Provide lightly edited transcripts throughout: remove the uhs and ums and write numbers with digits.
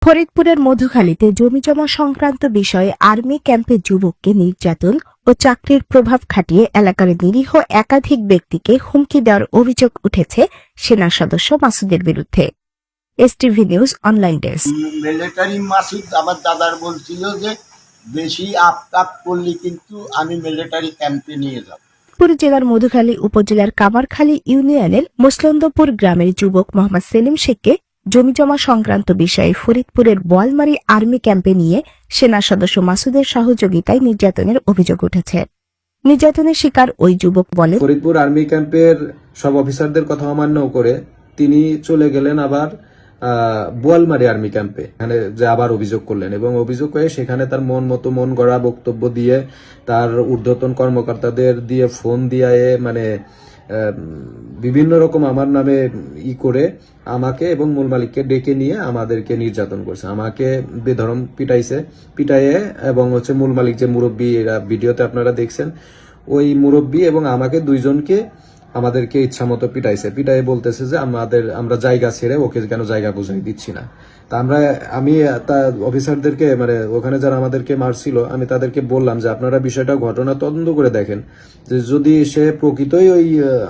ফরিদপুরের মধুখালীতে জমিজমা সংক্রান্ত বিষয়ে আর্মি ক্যাম্পে যুবককে নির্যাতন ও চাকরির প্রভাব খাটিয়ে এলাকার নিরীহ একাধিক ব্যক্তিকে হুমকি দেওয়ার অভিযোগ উঠেছে সেনা সদস্য মাসুদের বিরুদ্ধে। STV news online desk. Military Masud আমার দাদার বলছিল যে বেশি আপকাপ করলে কিন্তু আমি মিলিটারি ক্যাম্পে নিয়ে যাব। ফরিদপুর জেলার মধুখালী উপজেলার কামারখালী ইউনিয়নের মুসলন্দপুর গ্রামের যুবক মোহাম্মদ সেলিম শেখকে জমিজমা সংক্রান্ত বিষয়ে ফরিদপুরের বোয়ালমারী আর্মি ক্যাম্পে নিয়ে সেনা সদস্য মাসুদের সহযোগিতায় নির্যাতনের অভিযোগ উঠেছে। নির্যাতনের শিকার ওই যুবক বলেন, ফরিদপুর আর্মি ক্যাম্পের সব অফিসারদের কথা অমান্য করে তিনি চলে গেলেন আবার বোয়ালমারী আর্মি ক্যাম্পে, এখানে যে আবার অভিযোগ করলেন এবং অভিযোগ করে সেখানে তার মন গড়া বক্তব্য দিয়ে তার ঊর্ধ্বতন কর্মকর্তাদের দিয়ে ফোন দিয়ে মানে বিভিন্ন রকম আমার নামে করে আমাকে এবং মূল মালিককে ডেকে নিয়ে আমাদেরকে নির্যাতন করছে, আমাকে বেধরম পিটাইয়ে এবং মূল মালিক যে মুরব্বী, এরা ভিডিওতে আপনারা দেখছেন, ওই মুরব্বী এবং আমাকে দুইজনকে আমাদেরকে ইচ্ছা মতো পিটাইয়ে বলতেছে যে আমরা জায়গা ছেড়ে ওকে কেন জায়গা বুঝাই দিচ্ছি না। তা আমি অফিসারদেরকে মানে ওখানে যারা আমাদেরকে মারছিল আমি তাদেরকে বললাম যে আপনারা বিষয়টা ঘটনা তদন্ত করে দেখেন, যে যদি সে প্রকৃতই ওই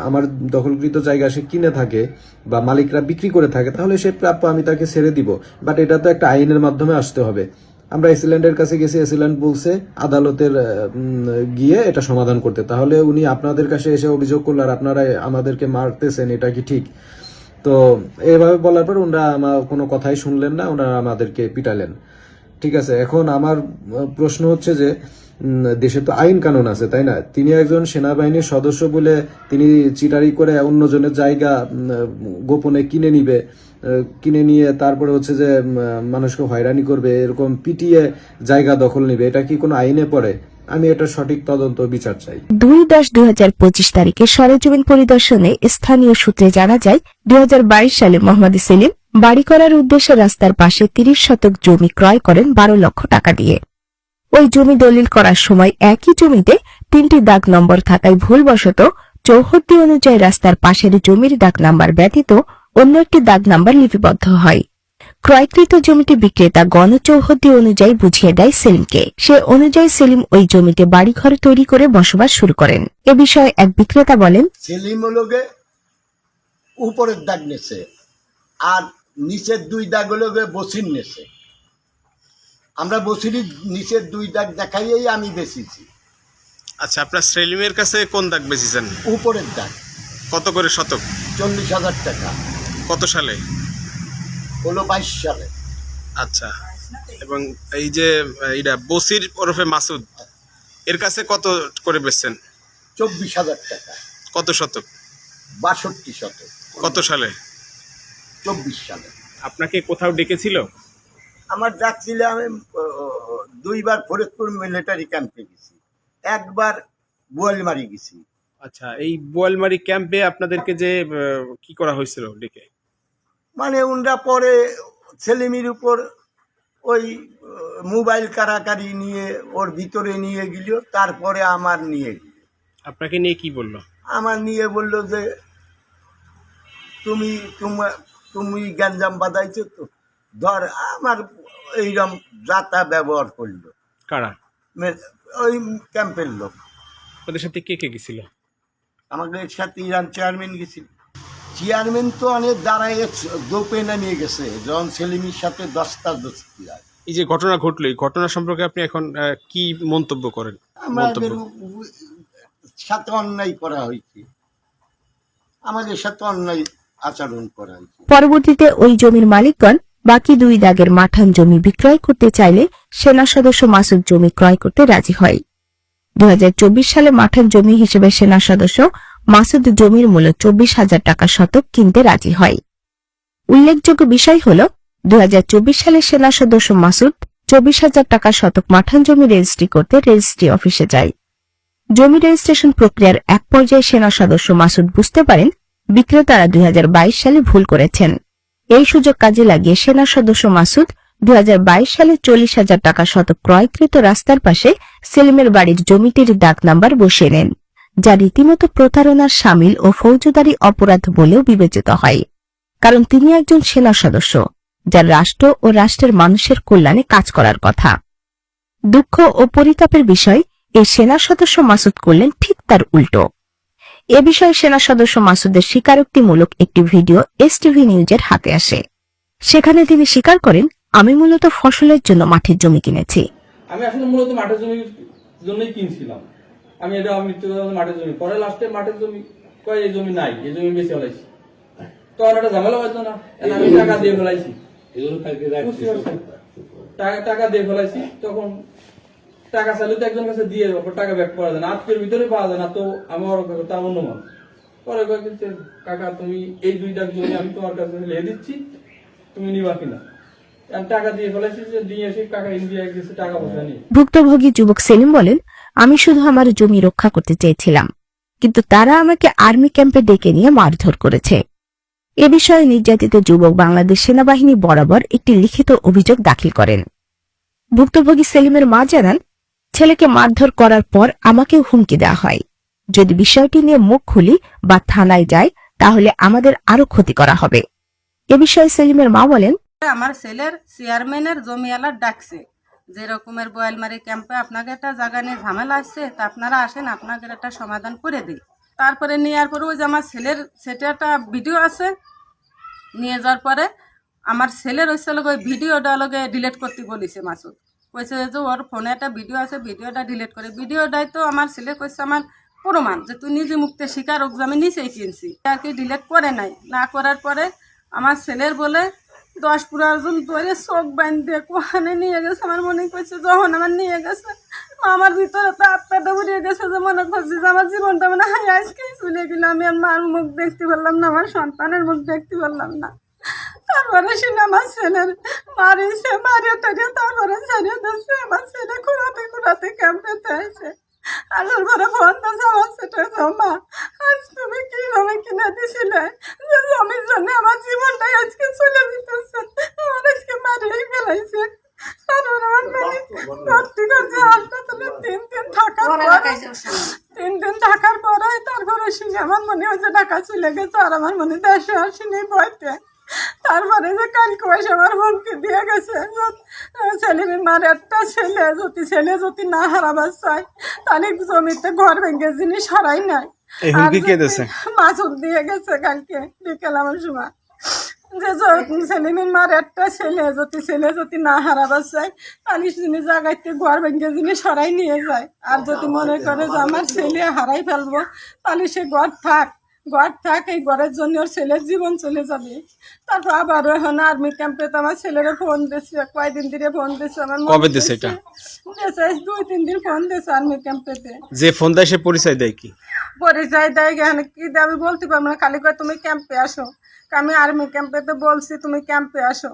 আমার দখলকৃত জায়গা সে কিনে থাকে বা মালিকরা বিক্রি করে থাকে তাহলে সে প্রাপ্য, আমি তাকে ছেড়ে দিব, বাট এটা তো একটা আইনের মাধ্যমে আসতে হবে। আমরা এসিল্যান্ডের কাছে গেছি, এসিল্যান্ড বলছে আদালতের গিয়ে এটা সমাধান করতে, তাহলে উনি আপনাদের কাছে এসে অভিযোগ করলো আর আপনারা আমাদেরকে মারতেছেন, এটা কি ঠিক? তো এভাবে বলার পর ওনারা আমার কোনো কথাই শুনলেন না, ওনারা আমাদেরকে পিটালেন। ঠিক আছে, এখন আমার প্রশ্ন হচ্ছে যে দেশে তো আইন কানুন আছে, তাই না? তিনি একজন সেনাবাহিনীর সদস্য বলে তিনি চিটারি করে অন্যজনের জায়গা গোপনে কিনে নিয়ে তারপরে হচ্ছে যে মানুষকে হয়রানি করবে, এরকম পিটিয়ে জায়গা দখল নিবে, এটা কি কোনো আইনে পড়ে? আমি এটা সঠিক তদন্ত বিচার চাই। 2/10/2025 তারিখে সরেজমিন পরিদর্শনে স্থানীয় সূত্রে জানা যায় 2022 সালে মোহাম্মদ সেলিম বাড়ি করার উদ্দেশ্যে রাস্তার পাশে 30 শতক জমি ক্রয় করেন 12 লক্ষ টাকা দিয়ে। ওই জমি দলিল করার সময় একই জমিতে 3টি দাগ নম্বর থাকায় ভুলবশত চৌহদ্দি অনুযায়ী রাস্তার পাশের জমির দাগ নাম্বার ব্যতীত অন্য একটি দাগ নাম্বার লিপিবদ্ধ হয়। ক্রয়কৃত জমিটি বিক্রেতা গণচৌহদ্দি অনুযায়ী বুঝিয়ে দেয় সেলিমকে। সে অনুযায়ী সেলিম ওই জমিতে বাড়িঘর তৈরি করে বসবাস শুরু করেন। এ বিষয়ে এক বিক্রেতা বলেন, সেলিম লোকে উপরের দাগ নেছে আর নিচের 2 দাগ লোকে বসির নেছে। আমরা বসির নিচের 2 দাগ দেখাইয়েই আমি বেচেছি। আচ্ছা, আপনার সেলিমের কাছে কোন দাগ বেচেছেন? উপরের দাগ। কত করে শতক? 40,000 টাকা। কত সালে? হলো 22 সালে। আচ্ছা, এবং এই যে এইটা বসির ওরফে মাসুদ, এর কাছে কত করে বেচছেন? 24,000 টাকা। কত শতক? 62 শতক। কত সালে? 24 সালে। আপনাকে কোথাও ডেকেছিল? আমার ডাকছিল, আমি 2 বার ফরিদপুর মিলিটারি ক্যাম্পে গেছি, 1 বার বোয়ালমারি গেছি। আচ্ছা, এই বোয়ালমারি ক্যাম্পে আপনাদেরকে যে কি করা হয়েছিল ডেকে? মানে উনরা পরে সেলিমের উপর ওই মোবাইল কারাকারি নিয়ে ওর ভিতরে নিয়ে গেল, তারপরে আমার নিয়ে গেল। আপনাকে নিয়ে কি বললো? আমার নিয়ে বলল যে তুমি গ্যাঞ্জাম বাঁধাইছো তো, ধর। আমার এইরকম যাতা ব্যবহার করলো। কারা? ওই ক্যাম্পের লোক। ওদের সাথে কে কে গেছিল? আমাদের সাথে ইরান চেয়ারম্যান গেছিল। চেয়ারম্যান তো অনেক দাঁড়ায় দোপে নামিয়ে গেছে যখন সেলিমের সাথে দস্তাদস্তি হয়। এই যে ঘটনা ঘটলো, এই ঘটনা সম্পর্কে আপনি এখন কি মন্তব্য করেন? আমাদের সাথে অন্যায় করা হয়েছে, আমাদের সাথে অন্যায় আচরণ করা হয়েছে। পরবর্তীতে ওই জমির মালিকগণ বাকি 2 দাগের মাঠান জমি বিক্রয় করতে চাইলে সেনা সদস্য মাসুদ জমি ক্রয় করতে রাজি হয়। 2024 সালে মাঠান জমি হিসেবে সেনা সদস্য মাসুদ জমির মূল্য 24,000 টাকা শতক কিনতে রাজি হয়। উল্লেখযোগ্য বিষয় হল 2024 সালে সেনা সদস্য মাসুদ 24,000 টাকা শতক মাঠান জমি রেজিস্ট্রি করতে রেজিস্ট্রি অফিসে যায়। জমি রেজিস্ট্রেশন প্রক্রিয়ার এক পর্যায়ে সেনা সদস্য মাসুদ বুঝতে পারেন বিক্রেতারা 2022 সালে ভুল করেছেন। এই সুযোগ কাজে লাগিয়ে সেনা সদস্য মাসুদ 2022 সালে 40,000 টাকা শতক ক্রয়কৃত রাস্তার পাশে সেলিমের বাড়ির জমিটির দাগ নাম্বার বসিয়ে নেন, যা রীতিমতো প্রতারণার শামিল ও ফৌজদারি অপরাধ বলেও বিবেচিত হয়, কারণ তিনি একজন সেনা সদস্য। যার রাষ্ট্র ও রাষ্ট্রের মানুষের কল্যাণে কাজ করার কথা। দুঃখ ও পরিতাপের বিষয়, এই সেনা সদস্য মাসুদ করলেন ঠিক তার উল্টো। এ বিষয়ে সেনা সদস্য মাসুদের স্বীকারোক্তিমূলক একটি ভিডিও এসটিভি নিউজের হাতে আসে। সেখানে তিনি স্বীকার করেন, আমি মূলত ফসলের জন্য মাঠের জমি কিনেছি। আমি আসলে মূলত মাঠের জন্যই কিনছিলাম। আমি এটা মাঠের জমি, পরে লাস্টে মাঠের জমি কয় এই জমি নাই, এই জমি বেশি ফেলাইছি। তখন একটা ঝামেলা হইতো না, আমি টাকা দিয়ে ফেলাইছি, টাকা দিয়ে ফেলাইছি। তখন টাকা চাইলে তো একজন কাছে দিয়ে টাকা ব্যাক করা যায় না, আজকের ভিতরে পাওয়া যায় না, তো আমার তার অন্য মানুষ পরে কয়েকদিন, কাকা তুমি এই 2 দাগ জমি আমি তোমার কাছে লিখে দিচ্ছি, তুমি নিবা কিনা। টাকা দিয়ে ফেলাইছি, যে দিয়ে এসে কাকা ইন্ডিয়া গেছে টাকা পয়সা নিয়ে। ভুক্তভোগী যুবক সেলিম বলেন, আমি শুধু আমার জমি রক্ষা করতে চেয়েছিলাম, কিন্তু তারা আমাকে আর্মি ক্যাম্পে ডেকে নিয়ে মারধর করেছে। এ বিষয়ে নির্যাতিত যুবক বাংলাদেশ সেনাবাহিনী বরাবর একটি লিখিত অভিযোগ দাখিল করেন। ভুক্তভোগী সেলিমের মা জানান, ছেলেকে মারধর করার পর আমাকেও হুমকি দেওয়া হয়, যদি বিষয়টি নিয়ে মুখ খুলি বা থানায় যাই তাহলে আমাদের আরো ক্ষতি করা হবে। এ বিষয়ে সেলিমের মা বলেন, আমার ছেলের চেয়ারম্যানের জমিওয়ালা ডাকছে, যে রকমের বোয়ালমারি ক্যাম্পে আপনাকে একটা জায়গা নিয়ে ঝামেলা আসছে, তা আপনারা আসেন, আপনাকে একটা সমাধান করে দিই। তারপরে নেওয়ার পরে ওই যে আমার ছেলের সেটা একটা ভিডিও আছে, নিয়ে যাওয়ার পরে আমার ছেলের ওই ভিডিওটা লগে ডিলিট করতে বলেছে মাসুদ। কইছে যে ওর ফোনে একটা ভিডিও আছে, ভিডিওটা ডিলিট করে। ভিডিওটাই তো আমার ছেলে কইছে আমার প্রমাণ, যে তুই নিজে মুক্তে স্বীকার হোক যে আমি নিচেই কিনছি, আর কি ডিলিট করে নাই। না করার পরে আমার ছেলের বলে 10-15 জন ধরে চোখ বাঁধতে কোহানে নিয়ে গেছে। আমার মনে করছে যখন আমার নিয়ে গেছে, আমার ভিতরে তো আত্মাটা উড়িয়ে গেছে, যে মনে করছি যে আমার জীবনটা মানে আজকেই চলে গেল। আমি আর মার মুখ দেখতে পারলাম না, আমার সন্তানের মুখ দেখতে পারলাম না। তারপরে শুনে আমার ছেলের মারিয়েছে, মারিয়ে টারিয়ে তারপরে ছাড়িয়ে দিচ্ছে। আমার ছেলে ঘুরাতে ক্যাম্পেতে আছে। আর ঘরে ফোন দিয়েছে আমার ছেলে, মা আজ তুমি কি জমি কিনে দিছিলে, যে জমির জন্য আমার জীবনটাই আজকে চলে যেতেছে, আমার আজকে মারিয়েই ফেলাইছে। তারপরে আমার মেয়ে ভর্তি করছে হাসপাতালে 3 দিন থাকার পরে, 3 দিন থাকার পরে তারপরে শুনে আমার মনে হচ্ছে ঢাকা চলে গেছে। আর আমার মনে দেশে আসেনি বইতে। তারপরে যে কালকে এসে আমার হুমকি দিয়ে গেছে, সেলিমের মার একটা ছেলে যদি না হারাবার চায় তাহলে জমিতে ঘর ভেঙে জিনিস হারাই নাই। মাসুদ দিয়ে গেছে কালকে বিকেল আমার সময়, যে সেলিমের মার একটা ছেলে যদি না হারাবার চায় তাহলে জিনিস জায়গাতে ঘর ভেঙে জিনিস হারাই নিয়ে যায়। আর যদি মনে করে যে আমার ছেলে হারাই ফেলবো, তাহলে সে ঘর থাক, এই ঘরের জন্য ওর ছেলের জীবন চলে যাবে। তারপর আবার এখন আর্মি ক্যাম্পে তো আমার ছেলেরা ফোন দিচ্ছে, কয়দিন ধরে ফোন দিচ্ছে। আমার কবে দিছে এটা? 2-3 দিন ফোন দিচ্ছে আর্মি ক্যাম্পেতে। যে ফোন দেয় সে পরিচয় দেয় কি? পরিচয় দেয় এখানে কি দেয় আমি বলতে পারবো না, খালি করে তুমি ক্যাম্পে আসো। আমি আর্মি ক্যাম্পেতে বলছি তুমি ক্যাম্পে আসো।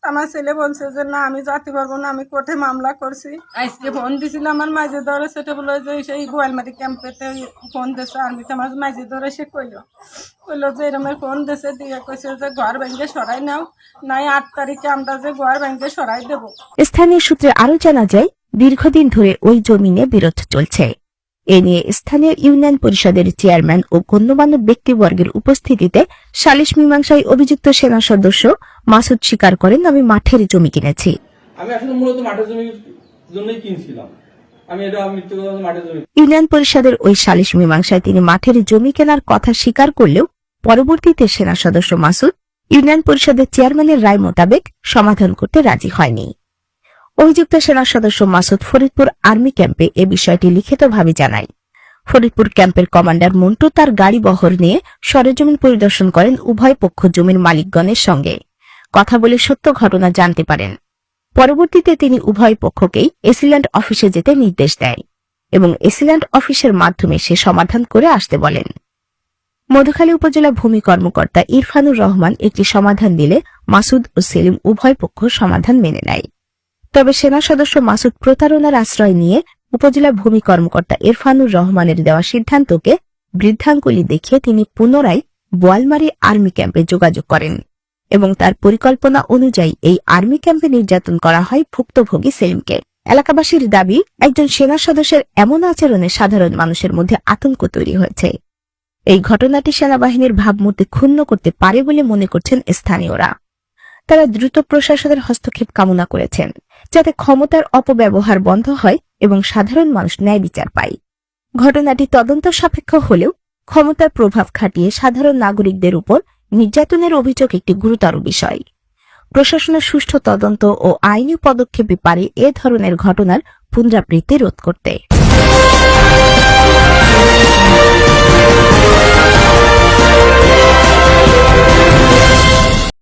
আমার ছেলে বলছে যে না আমি যেতে পারবো না, আমি কোর্টে মামলা করছি। আজকে ফোন দিছিল আমার মাঝে ধরে, সেটা বললো যে সেই গোয়ালমারি ক্যাম্পেতে ফোন দিয়েছে আর্মিতে। আমার মাঝে ধরে সে কইলো যে এরমের ফোন দিয়েছে, দিয়ে কইছে যে ঘর ভেঙে সরাই নাও, নাই 8 তারিখে আমরা যে ঘর ভেঙে সরাই দেবো। স্থানীয় সূত্রে আরো জানা যায়, দীর্ঘদিন ধরে ওই জমিনে বিরোধ চলছে। এ নিয়ে স্থানীয় ইউনিয়ন পরিষদের চেয়ারম্যান ও গণ্যমান্য ব্যক্তিবর্গের উপস্থিতিতে সালিশ মীমাংসায় অভিযুক্ত সেনা সদস্য মাসুদ স্বীকার করেন, আমি মাঠের জমি কিনেছি। আমি আসলে মূলত মাঠের জন্যই কিনছিলাম। আমি এটা মাঠের জমি। ইউনিয়ন পরিষদের ওই সালিশ মীমাংসায় তিনি মাঠের জমি কেনার কথা স্বীকার করলেও পরবর্তীতে সেনা সদস্য মাসুদ ইউনিয়ন পরিষদের চেয়ারম্যানের রায় মোতাবেক সমাধান করতে রাজি হয়নি। অভিযুক্ত সেনা সদস্য মাসুদ ফরিদপুর আর্মি ক্যাম্পে এ বিষয়টি লিখিতভাবে জানায়। ফরিদপুর ক্যাম্পের কমান্ডার মন্টু তার গাড়ি বহর নিয়ে সরেজমিন পরিদর্শন করেন উভয় পক্ষ জমির মালিকগণের সঙ্গে কথা বলে সত্য ঘটনা জানতে পারেন। পরবর্তীতে তিনি উভয় পক্ষকেই এসিল্যান্ড অফিসে যেতে নির্দেশ দেয় এবং এসিল্যান্ড অফিসের মাধ্যমে সে সমাধান করে আসতে বলেন। মধুখালী উপজেলা ভূমি কর্মকর্তা ইরফানুর রহমান একটি সমাধান দিলে মাসুদ ও সেলিম উভয় পক্ষ সমাধান মেনে নেয়। তবে সেনা সদস্য মাসুদ প্রতারণার আশ্রয় নিয়ে উপজেলা ভূমি কর্মকর্তা ইরফানুর রহমানের দেওয়া সিদ্ধান্তকে বৃদ্ধাঙ্গুলি দেখিয়ে তিনি পুনরায় বোয়ালমারী আর্মি ক্যাম্পে যোগাযোগ করেন এবং তার পরিকল্পনা অনুযায়ী এই আর্মি ক্যাম্পে নির্যাতন করা হয় ভুক্তভোগী সেলিমকে। এলাকাবাসীর দাবি, একজন সেনা সদস্যের এমন আচরণে সাধারণ মানুষের মধ্যে আতঙ্ক তৈরি হয়েছে। এই ঘটনাটি সেনাবাহিনীর ভাবমূর্তি ক্ষুণ্ণ করতে পারে বলে মনে করছেন স্থানীয়রা। তারা দ্রুত প্রশাসনের হস্তক্ষেপ কামনা করেছেন, যাতে ক্ষমতার অপব্যবহার বন্ধ হয় এবং সাধারণ মানুষ ন্যায় বিচার পায়। ঘটনাটি তদন্ত সাপেক্ষ হলেও ক্ষমতার প্রভাব খাটিয়ে সাধারণ নাগরিকদের উপর নির্যাতনের অভিযোগ একটি গুরুতর বিষয়। প্রশাসনের সুষ্ঠু তদন্ত ও আইনি পদক্ষেপই পারে এ ধরনের ঘটনার পুনরাবৃত্তি রোধ করতে।